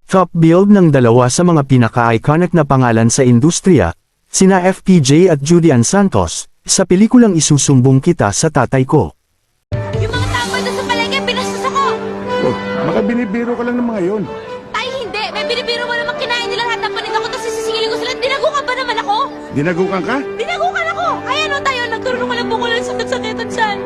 top build ng dalawa sa mga pinaka-iconic na pangalan sa industriya, sina FPJ at Judy Ann Santos, sa pelikulang Isusumbong Kita sa Tatay Ko. Yung mga tao doon sa palengke, pinastos ako! Oh, baka binibiro ka lang ng mga yon. Ay, hindi! May binibiro mo naman kinain nila lahat ng paninda ko, tapos sisingilin ko sila. Dinagukan ba naman ako? Dinagukan ka? Dinagukan ako! Kaya ano tayo, nagkaroon ng walang bungulan sa sakitan dyan.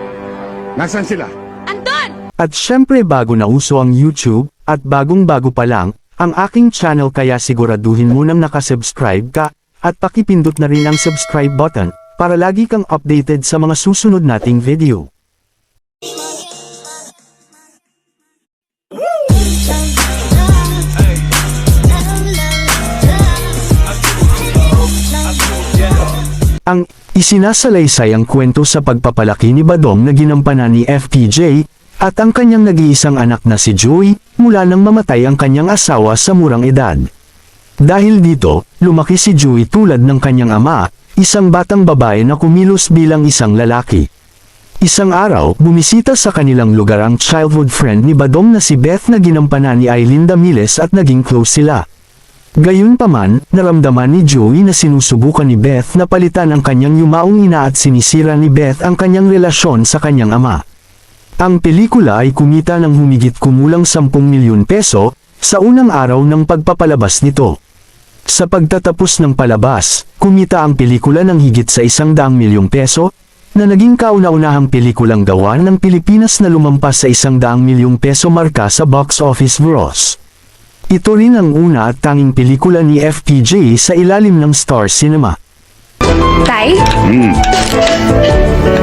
Nasaan sila? Andon! At syempre bago na uso ang YouTube, at bagong-bago pa lang, ang aking channel kaya siguraduhin munang nakasubscribe ka, at pakipindot na rin ang subscribe button, para lagi kang updated sa mga susunod nating video. Ang isinasalaysay ang kwento sa pagpapalaki ni Badong na ginampanan ni FPJ, at ang kanyang nag-iisang anak na si Joey, mula nang mamatay ang kanyang asawa sa murang edad. Dahil dito, lumaki si Joey tulad ng kanyang ama, isang batang babae na kumilos bilang isang lalaki. Isang araw, bumisita sa kanilang lugar ang childhood friend ni Badong na si Beth na ginampanan ni Aileen Damiles at naging close sila. Gayunpaman, naramdaman ni Joey na sinusubukan ni Beth na palitan ang kanyang yumaong ina at sinisira ni Beth ang kanyang relasyon sa kanyang ama. Ang pelikula ay kumita ng humigit kumulang 10 milyon peso sa unang araw ng pagpapalabas nito. Sa pagtatapos ng palabas, kumita ang pelikula ng higit sa 100 milyong peso, na naging kauna-unahang pelikulang gawa ng Pilipinas na lumampas sa 100 milyong peso marka sa box office gross. Ito rin ang una at tanging pelikula ni FPJ sa ilalim ng Star Cinema. Tay?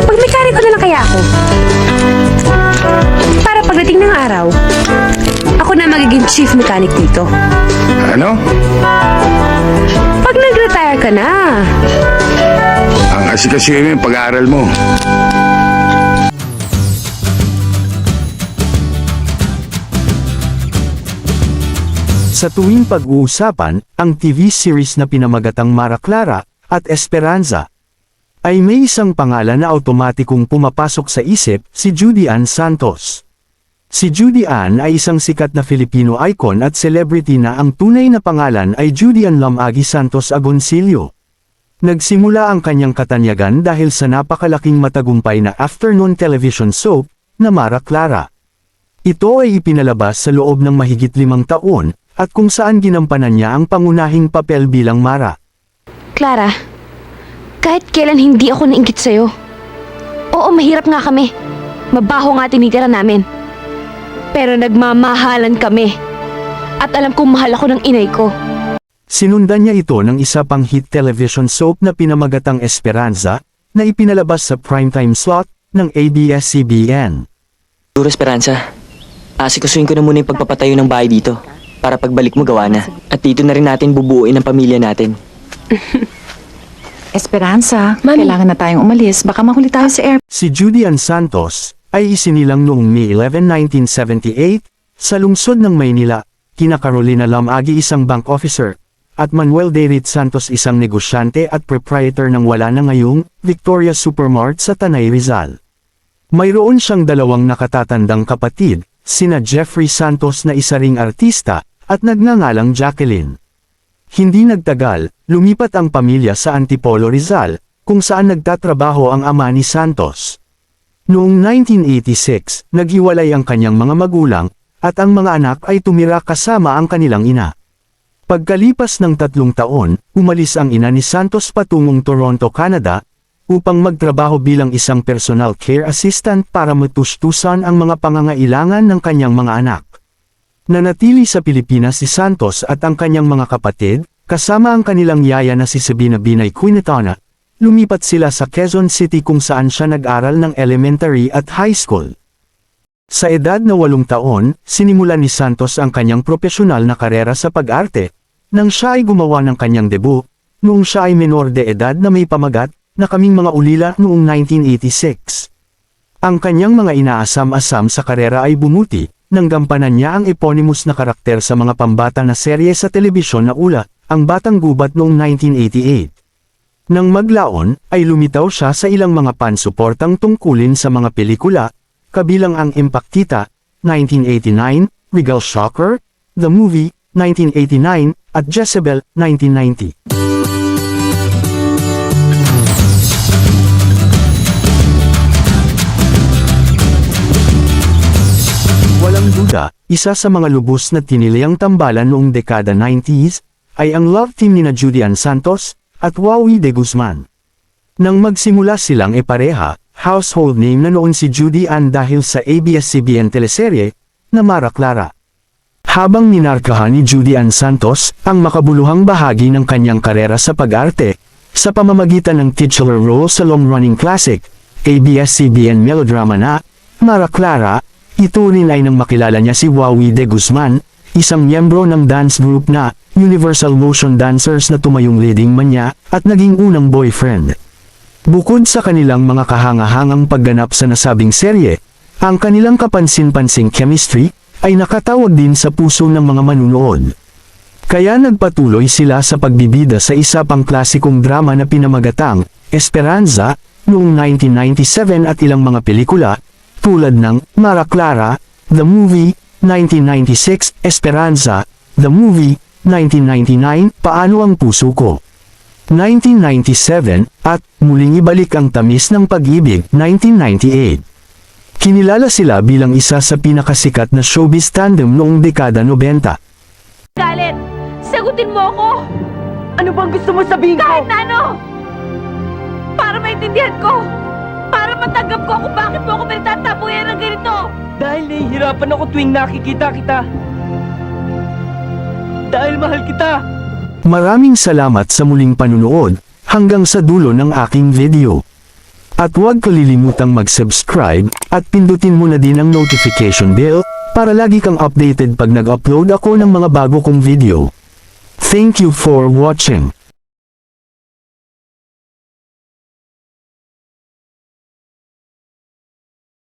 Pag-mekaniko na lang kaya ako. Para pagdating ng araw, ako na magiging chief mechanic dito. Ano? Pag nag-retire ka na. Ang asikasuhin yung pag-aaral mo. Sa tuwing pag-uusapan, ang TV series na pinamagatang Mara Clara at Esperanza, ay may isang pangalan na automatikong pumapasok sa isip, si Judy Ann Santos. Si Judy Ann ay isang sikat na Filipino icon at celebrity na ang tunay na pangalan ay Judy Ann Lamagi Santos Agoncillo. Nagsimula ang kanyang katanyagan dahil sa napakalaking matagumpay na afternoon television soap na Mara Clara. Ito ay ipinalabas sa loob ng mahigit 5 taon, at kung saan ginampanan niya ang pangunahing papel bilang Mara. Clara, kahit kailan hindi ako nainggit sa'yo. Oo, mahirap nga kami. Mabaho nga tinitira namin. Pero nagmamahalan kami. At alam kong mahal ako ng inay ko. Sinundan niya ito ng isa pang hit television soap na pinamagatang Esperanza, na ipinalabas sa primetime slot ng ABS-CBN. Duro Esperanza, asikasuhin ko na muna yung pagpapatayo ng bahay dito. Para pagbalik mo gawa na. At dito na rin natin bubuuin ang pamilya natin. Esperanza, Mami. kailangan na tayong umalis. Baka mahuli tayo sa airport. Si Judy Ann Santos ay isinilang noong May 11, 1978 sa lungsod ng Maynila, kina Carolina Lamagi isang bank officer, at Manuel Derit Santos isang negosyante at proprietor ng wala na ngayong Victoria Supermart sa Tanay Rizal. Mayroon siyang dalawang nakatatandang kapatid, sina Jeffrey Santos na isa ring artista, at nagngangalang Jacqueline. Hindi nagtagal, lumipat ang pamilya sa Antipolo Rizal, kung saan nagtatrabaho ang ama ni Santos. Noong 1986, naghiwalay ang kanyang mga magulang, at ang mga anak ay tumira kasama ang kanilang ina. Pagkalipas ng 3 taon, umalis ang ina ni Santos patungong Toronto, Canada, upang magtrabaho bilang isang personal care assistant para matustusan ang mga pangangailangan ng kanyang mga anak. Nanatili sa Pilipinas si Santos at ang kanyang mga kapatid, kasama ang kanilang yaya na si Sabina Binay Quinetana. Lumipat sila sa Quezon City kung saan siya nag-aral ng elementary at high school. Sa edad na 8 taon, sinimulan ni Santos ang kanyang profesional na karera sa pag-arte, nang siya ay gumawa ng kanyang debut, noong siya ay menor de edad na may pamagat, na Kaming Mga Ulila noong 1986. Ang kanyang mga inaasam-asam sa karera ay bumuti, nang gampanan niya ang eponymous na karakter sa mga pambata na serye sa telebisyon na Ula, Ang Batang Gubat noong 1988. Nang maglaon, ay lumitaw siya sa ilang mga pansuportang tungkulin sa mga pelikula, kabilang ang Impactita, 1989, Regal Shocker, The Movie, 1989, at Jezebel, 1990. Walang duda, isa sa mga lubos na tinilayang tambalan noong dekada 90s, ay ang love team nina Judy Ann Santos, at Wawi de Guzman. Nang magsimula silang pareha, household name na noon si Judy Ann dahil sa ABS-CBN teleserye, na Mara Clara. Habang minarkahan ni Judy Ann Santos, ang makabuluhang bahagi ng kanyang karera sa pag-arte, sa pamamagitan ng titular role sa long-running classic, ABS-CBN melodrama na, Mara Clara, ito rin ay nang makilala niya si Wawi de Guzman, isang miyembro ng dance group na Universal Motion Dancers na tumayong leading man niya at naging unang boyfriend. Bukod sa kanilang mga kahangahangang pagganap sa nasabing serye, ang kanilang kapansin-pansing chemistry ay nakatawag din sa puso ng mga manunood. Kaya nagpatuloy sila sa pagbibida sa isa pang klasikong drama na pinamagatang Esperanza noong 1997 at ilang mga pelikula, tulad ng Mara Clara, The Movie, 1996, Esperanza, The Movie, 1999, Paano ang Puso Ko, 1997, at Muling Ibalik ang Tamis ng Pag-ibig, 1998. Kinilala sila bilang isa sa pinakasikat na showbiz tandem noong dekada 90. Galit! Sagutin mo ako! Ano bang gusto mo sabihin ko? Kahit na ano! Para maintindihan ko! Para matanggap ko kung bakit mo ako pinagtatabuyan ng ganito! Dahil nahihirapan ako tuwing nakikita kita. Dahil mahal kita. Maraming salamat sa muling panunood, hanggang sa dulo ng aking video. At huwag kalilimutang mag-subscribe, at pindutin mo na din ang notification bell, para lagi kang updated pag nag-upload ako ng mga bago kong video. Thank you for watching.